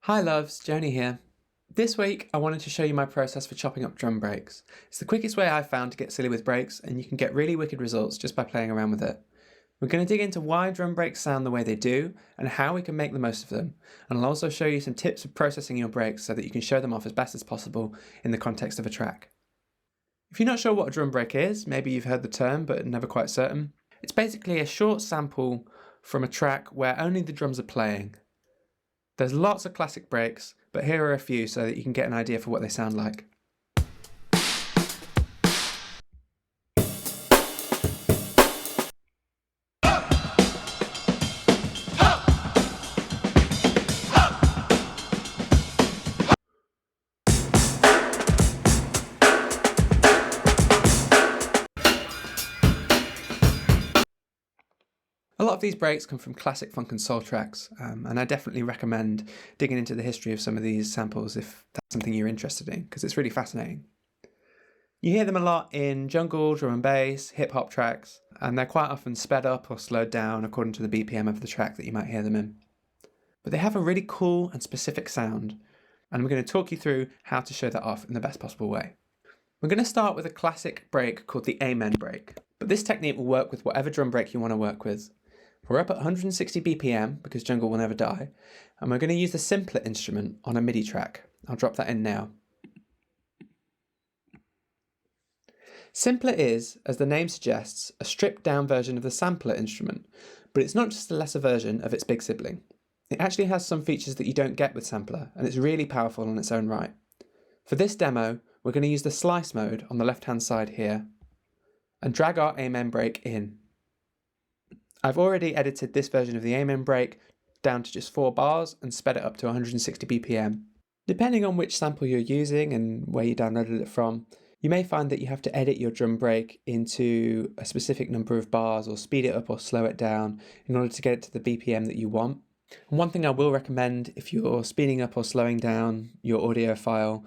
Hi loves, Joni here. This week I wanted to show you my process for chopping up drum breaks. It's the quickest way I've found to get silly with breaks, and you can get really wicked results just by playing around with it. We're going to dig into why drum breaks sound the way they do and how we can make the most of them, and I'll also show you some tips for processing your breaks so that you can show them off as best as possible in the context of a track. If you're not sure what a drum break is, maybe you've heard the term but never quite certain, it's basically a short sample from a track where only the drums are playing. There's lots of classic breaks, but here are a few so that you can get an idea for what they sound like. A lot of these breaks come from classic funk and soul tracks, and I definitely recommend digging into the history of some of these samples if that's something you're interested in, because it's really fascinating. You hear them a lot in jungle, drum and bass, hip-hop tracks, and they're quite often sped up or slowed down according to the BPM of the track that you might hear them in. But they have a really cool and specific sound, and we're going to talk you through how to show that off in the best possible way. We're going to start with a classic break called the Amen break, but this technique will work with whatever drum break you want to work with. We're up at 160 BPM because jungle will never die, and we're going to use the simpler instrument on a MIDI track. I'll drop that in now. Simpler is, as the name suggests, a stripped down version of the sampler instrument, but it's not just a lesser version of its big sibling. It actually has some features that you don't get with sampler, and it's really powerful in its own right. For this demo, we're going to use the slice mode on the left hand side here, and drag our Amen break in. I've already edited this version of the Amen break down to just 4 bars and sped it up to 160 BPM. Depending on which sample you're using and where you downloaded it from, you may find that you have to edit your drum break into a specific number of bars or speed it up or slow it down in order to get it to the BPM that you want. And one thing I will recommend if you're speeding up or slowing down your audio file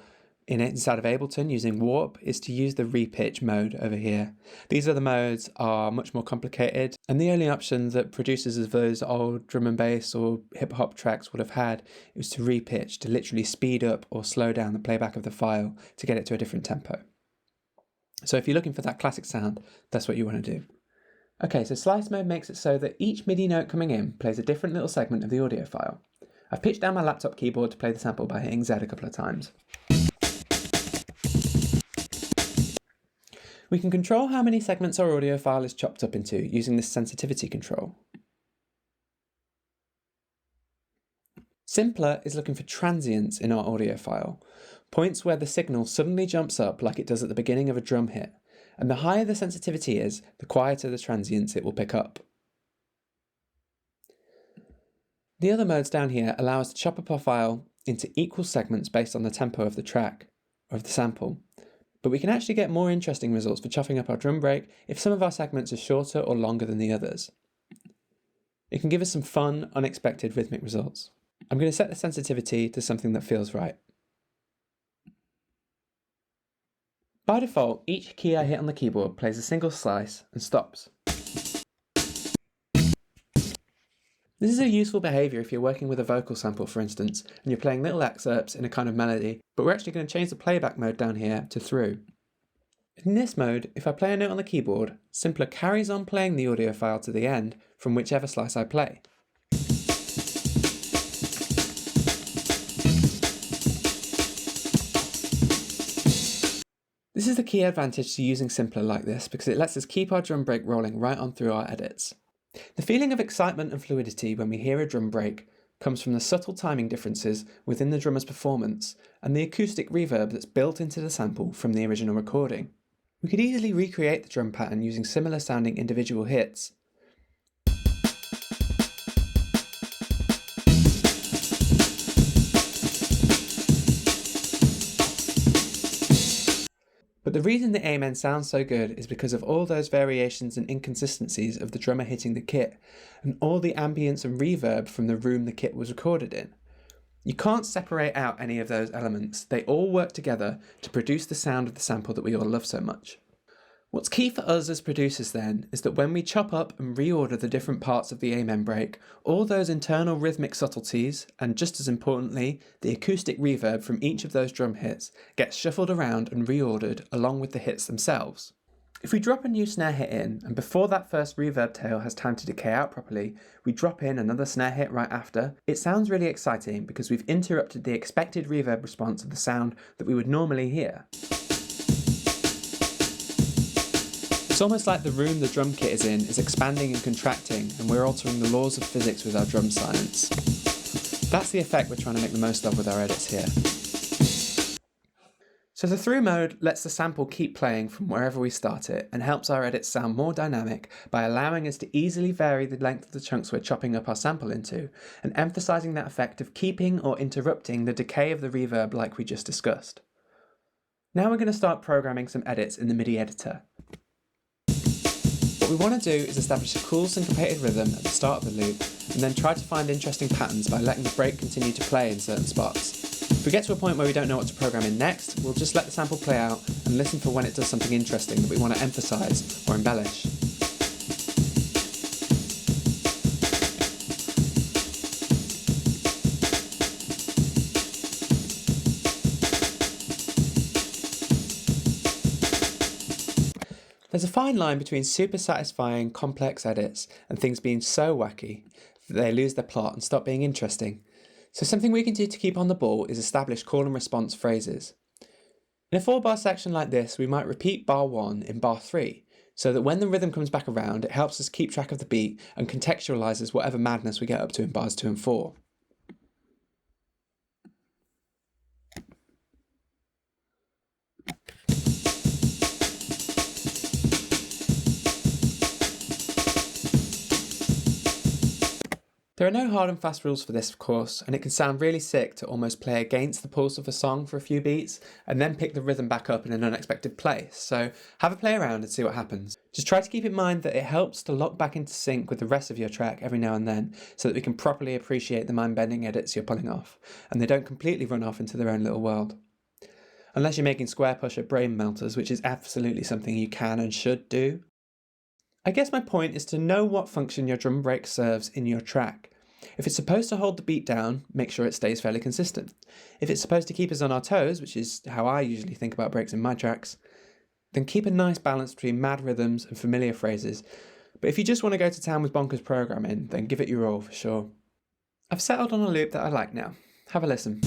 inside of Ableton using Warp is to use the repitch mode over here. These other modes are much more complicated, and the only option that producers of those old drum and bass or hip hop tracks would have had was to repitch, to literally speed up or slow down the playback of the file to get it to a different tempo. So if you're looking for that classic sound, that's what you want to do. Okay, so slice mode makes it so that each MIDI note coming in plays a different little segment of the audio file. I've pitched down my laptop keyboard to play the sample by hitting Z a couple of times. We can control how many segments our audio file is chopped up into using this sensitivity control. Simpler is looking for transients in our audio file, points where the signal suddenly jumps up like it does at the beginning of a drum hit, and the higher the sensitivity is, the quieter the transients it will pick up. The other modes down here allow us to chop up our file into equal segments based on the tempo of the track, or of the sample. But we can actually get more interesting results for chopping up our drum break if some of our segments are shorter or longer than the others. It can give us some fun, unexpected rhythmic results. I'm going to set the sensitivity to something that feels right. By default, each key I hit on the keyboard plays a single slice and stops. This is a useful behaviour if you're working with a vocal sample, for instance, and you're playing little excerpts in a kind of melody, but we're actually going to change the playback mode down here to through. In this mode, if I play a note on the keyboard, Simpler carries on playing the audio file to the end from whichever slice I play. This is the key advantage to using Simpler like this because it lets us keep our drum break rolling right on through our edits. The feeling of excitement and fluidity when we hear a drum break comes from the subtle timing differences within the drummer's performance and the acoustic reverb that's built into the sample from the original recording. We could easily recreate the drum pattern using similar sounding individual hits. But the reason the Amen sounds so good is because of all those variations and inconsistencies of the drummer hitting the kit, and all the ambience and reverb from the room the kit was recorded in. You can't separate out any of those elements, they all work together to produce the sound of the sample that we all love so much. What's key for us as producers then is that when we chop up and reorder the different parts of the amen break, all those internal rhythmic subtleties, and just as importantly, the acoustic reverb from each of those drum hits, gets shuffled around and reordered along with the hits themselves. If we drop a new snare hit in, and before that first reverb tail has time to decay out properly, we drop in another snare hit right after, it sounds really exciting because we've interrupted the expected reverb response of the sound that we would normally hear. It's almost like the room the drum kit is in is expanding and contracting, and we're altering the laws of physics with our drum science. That's the effect we're trying to make the most of with our edits here. So the through mode lets the sample keep playing from wherever we start it and helps our edits sound more dynamic by allowing us to easily vary the length of the chunks we're chopping up our sample into and emphasising that effect of keeping or interrupting the decay of the reverb like we just discussed. Now we're going to start programming some edits in the MIDI editor. What we want to do is establish a cool syncopated rhythm at the start of the loop and then try to find interesting patterns by letting the break continue to play in certain spots. If we get to a point where we don't know what to program in next, we'll just let the sample play out and listen for when it does something interesting that we want to emphasise or embellish. There's a fine line between super satisfying, complex edits and things being so wacky that they lose their plot and stop being interesting. So something we can do to keep on the ball is establish call and response phrases. In a 4-bar section like this, we might repeat bar 1 in bar 3, so that when the rhythm comes back around, it helps us keep track of the beat and contextualises whatever madness we get up to in bars 2 and 4. There are no hard and fast rules for this, of course, and it can sound really sick to almost play against the pulse of a song for a few beats and then pick the rhythm back up in an unexpected place, so have a play around and see what happens. Just try to keep in mind that it helps to lock back into sync with the rest of your track every now and then so that we can properly appreciate the mind-bending edits you're pulling off, and they don't completely run off into their own little world. Unless you're making square pusher brain melters, which is absolutely something you can and should do. I guess my point is to know what function your drum break serves in your track. If it's supposed to hold the beat down, make sure it stays fairly consistent. If it's supposed to keep us on our toes, which is how I usually think about breaks in my tracks, then keep a nice balance between mad rhythms and familiar phrases. But if you just want to go to town with bonkers programming, then give it your all for sure. I've settled on a loop that I like now. Have a listen.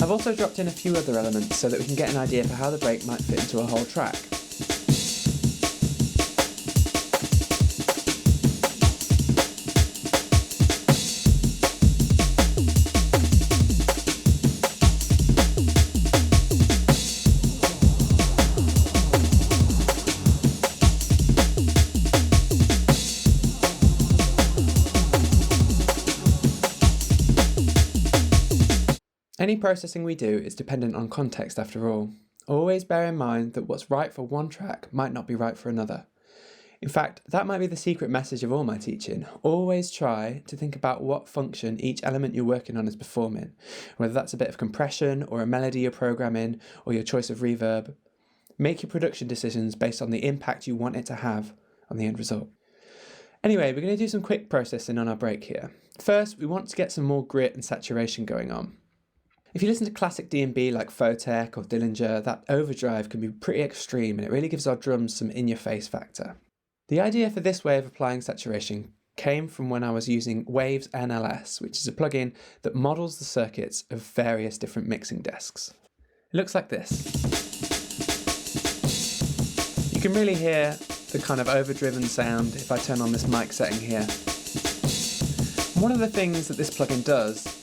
I've also dropped in a few other elements so that we can get an idea for how the break might fit into a whole track. Any processing we do is dependent on context after all. Always bear in mind that what's right for one track might not be right for another. In fact, that might be the secret message of all my teaching. Always try to think about what function each element you're working on is performing, whether that's a bit of compression or a melody you're programming or your choice of reverb. Make your production decisions based on the impact you want it to have on the end result. Anyway, we're going to do some quick processing on our break here. First, we want to get some more grit and saturation going on. If you listen to classic D&B like Photech or Dillinger, that overdrive can be pretty extreme and it really gives our drums some in-your-face factor. The idea for this way of applying saturation came from when I was using Waves NLS, which is a plugin that models the circuits of various different mixing desks. It looks like this. You can really hear the kind of overdriven sound if I turn on this mic setting here. One of the things that this plugin does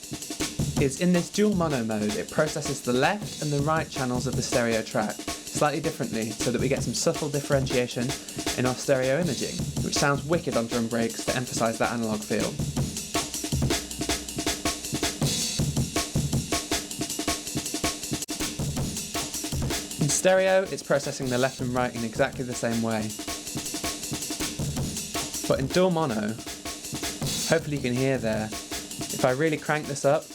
is in this dual mono mode, it processes the left and the right channels of the stereo track slightly differently so that we get some subtle differentiation in our stereo imaging, which sounds wicked on drum breaks to emphasise that analogue feel. In stereo, it's processing the left and right in exactly the same way. But in dual mono, hopefully you can hear there, if I really crank this up,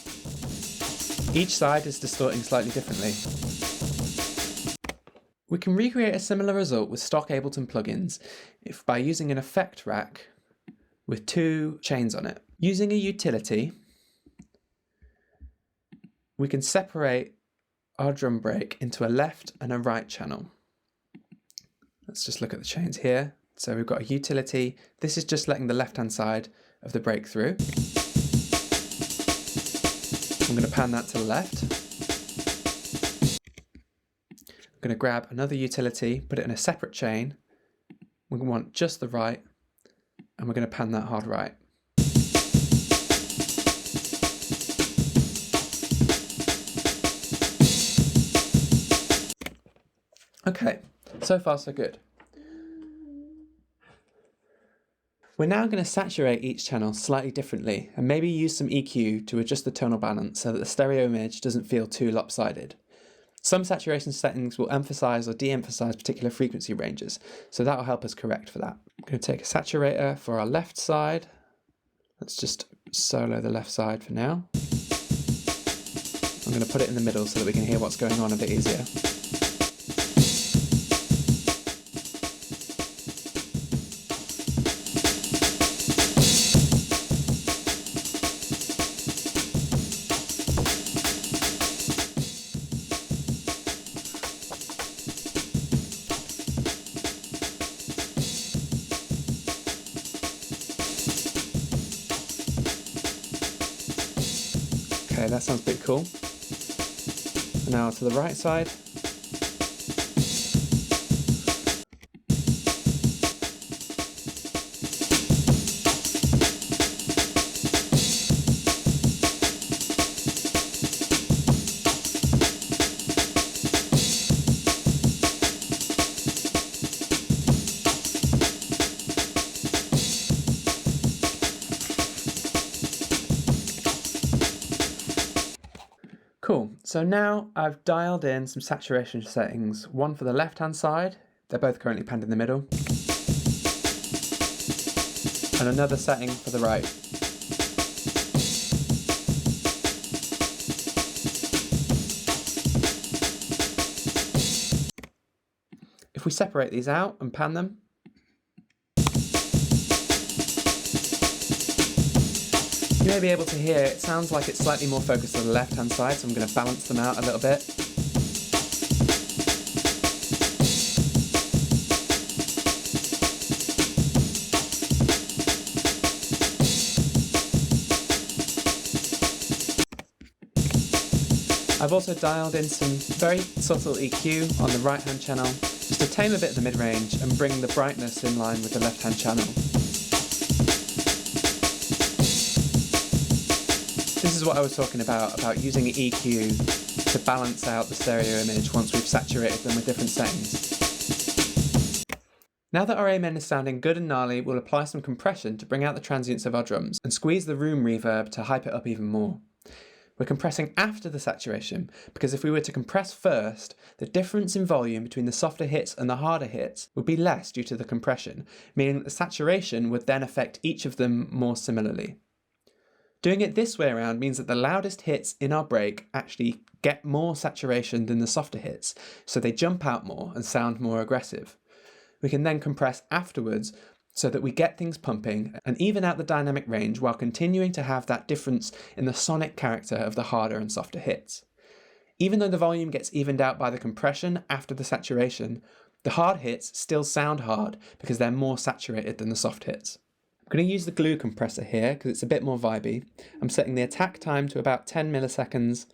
Each side is distorting slightly differently. We can recreate a similar result with stock Ableton plugins by using an effect rack with 2 chains on it. Using a utility, we can separate our drum break into a left and a right channel. Let's just look at the chains here. So we've got a utility. This is just letting the left-hand side of the break through. I'm going to pan that to the left. I'm going to grab another utility, put it in a separate chain. We want just the right, and we're going to pan that hard right. Okay, so far so good. We're now going to saturate each channel slightly differently and maybe use some EQ to adjust the tonal balance so that the stereo image doesn't feel too lopsided. Some saturation settings will emphasize or de-emphasize particular frequency ranges, so that will help us correct for that. I'm going to take a saturator for our left side. Let's just solo the left side for now. I'm going to put it in the middle so that we can hear what's going on a bit easier. Okay, that sounds pretty cool. And now to the right side. Cool, so now I've dialed in some saturation settings, one for the left-hand side, they're both currently panned in the middle, and another setting for the right. If we separate these out and pan them, you may be able to hear it sounds like it's slightly more focused on the left-hand side, so I'm going to balance them out a little bit. I've also dialed in some very subtle EQ on the right-hand channel, just to tame a bit of the mid-range and bring the brightness in line with the left-hand channel. This is what I was talking about using EQ to balance out the stereo image once we've saturated them with different settings. Now that our Amen is sounding good and gnarly, we'll apply some compression to bring out the transients of our drums and squeeze the room reverb to hype it up even more. We're compressing after the saturation because if we were to compress first, the difference in volume between the softer hits and the harder hits would be less due to the compression, meaning that the saturation would then affect each of them more similarly. Doing it this way around means that the loudest hits in our break actually get more saturation than the softer hits, so they jump out more and sound more aggressive. We can then compress afterwards so that we get things pumping and even out the dynamic range while continuing to have that difference in the sonic character of the harder and softer hits. Even though the volume gets evened out by the compression after the saturation, the hard hits still sound hard because they're more saturated than the soft hits. I'm going to use the glue compressor here because it's a bit more vibey. I'm setting the attack time to about 10 milliseconds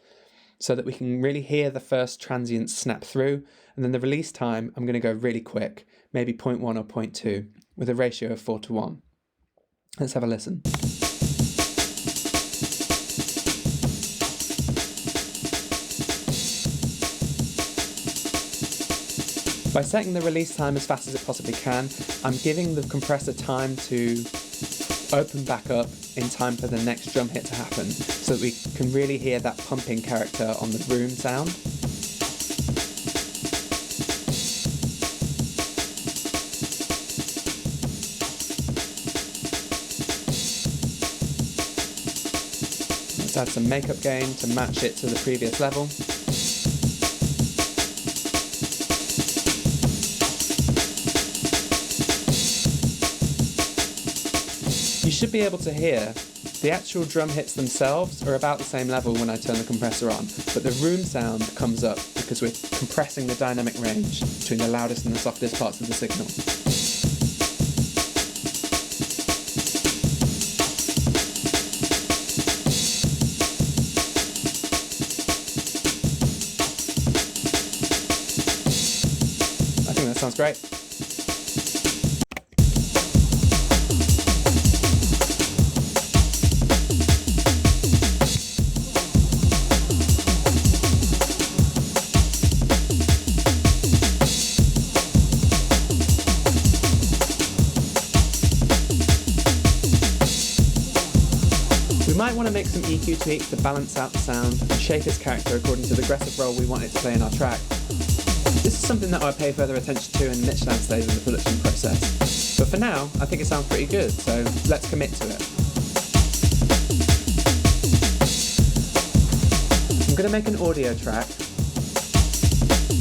so that we can really hear the first transients snap through, and then the release time I'm going to go really quick, maybe 0.1 or 0.2 with a ratio of 4:1. Let's have a listen. By setting the release time as fast as it possibly can, I'm giving the compressor time to open back up in time for the next drum hit to happen so that we can really hear that pumping character on the room sound. Just add some makeup gain to match it to the previous level. You should be able to hear the actual drum hits themselves are about the same level when I turn the compressor on, but the room sound comes up because we're compressing the dynamic range between the loudest and the softest parts of the signal. I think that sounds great. We might want to make some EQ tweaks to balance out the sound and shape its character according to the aggressive role we want it to play in our track. This is something that I'll pay further attention to in the mixdown stage of the production process. But for now, I think it sounds pretty good, so let's commit to it. I'm going to make an audio track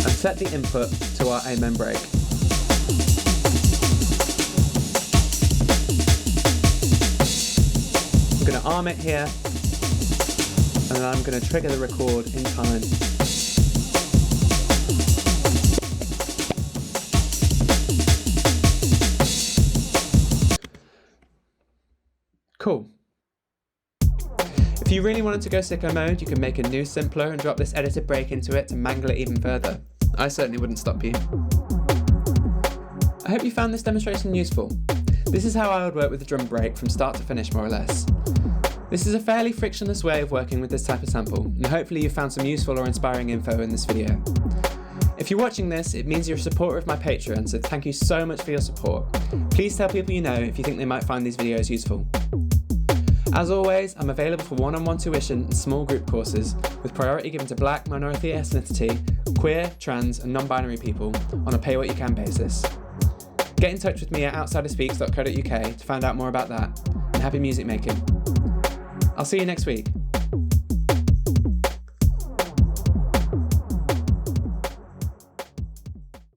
and set the input to our amen break. I'm going to arm it here, and then I'm going to trigger the record in time. Cool. If you really wanted to go sicko mode, you can make a new simpler and drop this edited break into it to mangle it even further. I certainly wouldn't stop you. I hope you found this demonstration useful. This is how I would work with the drum break from start to finish, more or less. This is a fairly frictionless way of working with this type of sample, and hopefully you found some useful or inspiring info in this video. If you're watching this, it means you're a supporter of my Patreon, so thank you so much for your support. Please tell people you know if you think they might find these videos useful. As always, I'm available for one-on-one tuition and small group courses, with priority given to Black, minority ethnicity, queer, trans and non-binary people on a pay-what-you-can basis. Get in touch with me at outsiderspeaks.co.uk to find out more about that, and happy music making. I'll see you next week.